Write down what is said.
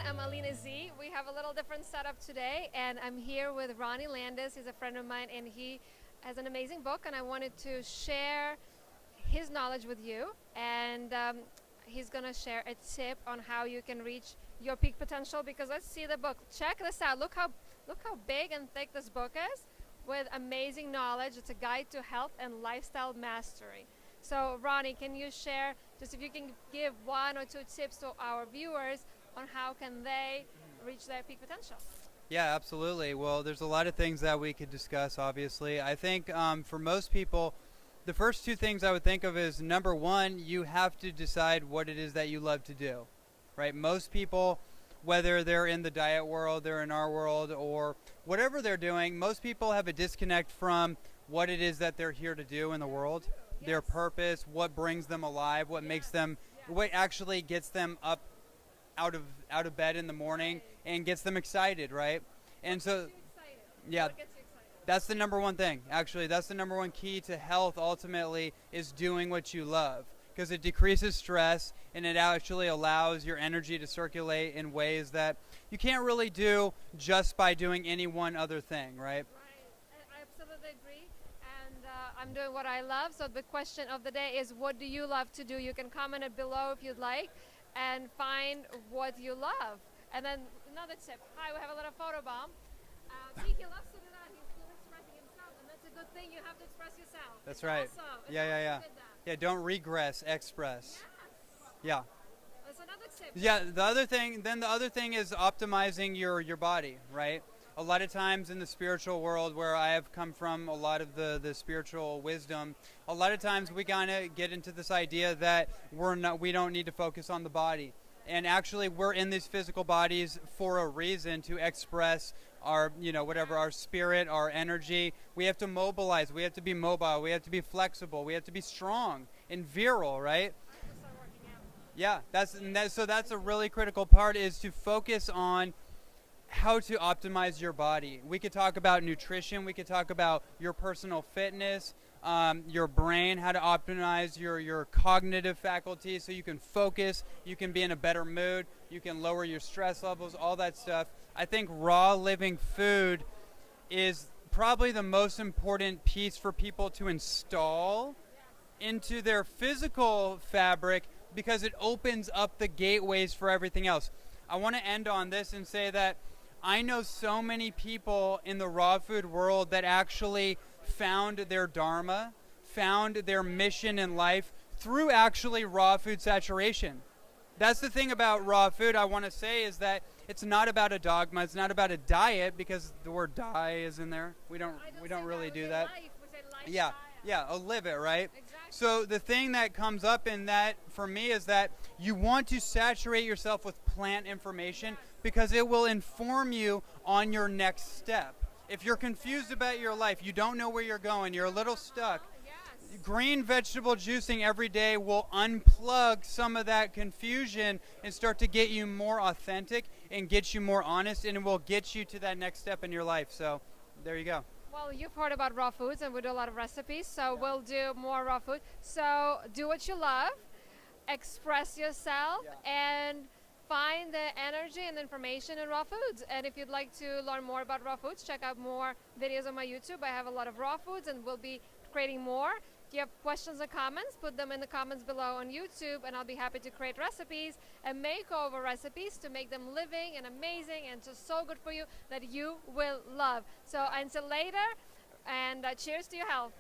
I'm Alina Z. We have a little different setup today, and I'm here with Ronnie Landis. He's a friend of mine, and he has an amazing book, and I wanted to share his knowledge with you. And he's going to share a tip on how you can reach your peak potential, because let's see the book. Check this out. Look how big and thick this book is, with amazing knowledge. It's a guide to health and lifestyle mastery. So Ronnie, can you share, just if you can give one or two tips to our viewers on how can they reach their peak potential? Yeah, absolutely. Well, there's a lot of things that we could discuss, obviously. I think for most people, the first two things I would think of is, number one, you have to decide what it is that you love to do, right? Most people, whether they're in the diet world, they're in our world, or whatever they're doing, most people have a disconnect from what it is that they're here to do in the world, their purpose, what brings them alive, what makes them, what actually gets them up out of bed in the morning and gets them excited, right? And so, yeah, that's the number one thing. Actually, that's the number one key to health ultimately, is doing what you love, because it decreases stress and it actually allows your energy to circulate in ways that you can't really do just by doing any one other thing, right? I absolutely agree. And I'm doing what I love. So the question of the day is, what do you love to do? You can comment it below if you'd like, and find what you love. And then another tip. Hi, we have a little photo bomb. See, he loves to do that. He's still expressing himself, and that's a good thing. You have to express yourself. That's right. Awesome. Yeah. Yeah, don't regress, express. Yes. Yeah. That's another tip. Yeah, the other thing is optimizing your body, right? A lot of times in the spiritual world, where I have come from, a lot of the spiritual wisdom, a lot of times we kind of get into this idea that we don't need to focus on the body. And actually, we're in these physical bodies for a reason, to express our, whatever, our spirit, our energy. We have to mobilize. We have to be mobile. We have to be flexible. We have to be strong and virile, right? Yeah, so that's a really critical part, is to focus on how to optimize your body. We could talk about nutrition. We could talk about your personal fitness, your brain, how to optimize your cognitive faculties so you can focus, you can be in a better mood, you can lower your stress levels, all that stuff. I think raw living food is probably the most important piece for people to install into their physical fabric, because it opens up the gateways for everything else. I want to end on this and say that I know so many people in the raw food world that actually found their dharma, found their mission in life through actually raw food saturation. That's the thing about raw food, I want to say, is that it's not about a dogma, it's not about a diet, because the word die is in there. We don't really do that. Yeah, live it, right? Exactly. So the thing that comes up in that for me is that you want to saturate yourself with plant information, because it will inform you on your next step. If you're confused about your life, you don't know where you're going, you're a little stuck, green vegetable juicing every day will unplug some of that confusion and start to get you more authentic and get you more honest, and it will get you to that next step in your life. So there you go. Well, you've heard about raw foods, and we do a lot of recipes, so we'll do more raw food. So do what you love, express yourself, and find the energy and information in raw foods. And if you'd like to learn more about raw foods, check out more videos on my YouTube. I have a lot of raw foods, and we'll be creating more. If you have questions or comments, put them in the comments below on YouTube, and I'll be happy to create recipes and makeover recipes to make them living and amazing and just so good for you that you will love. So until later, and cheers to your health.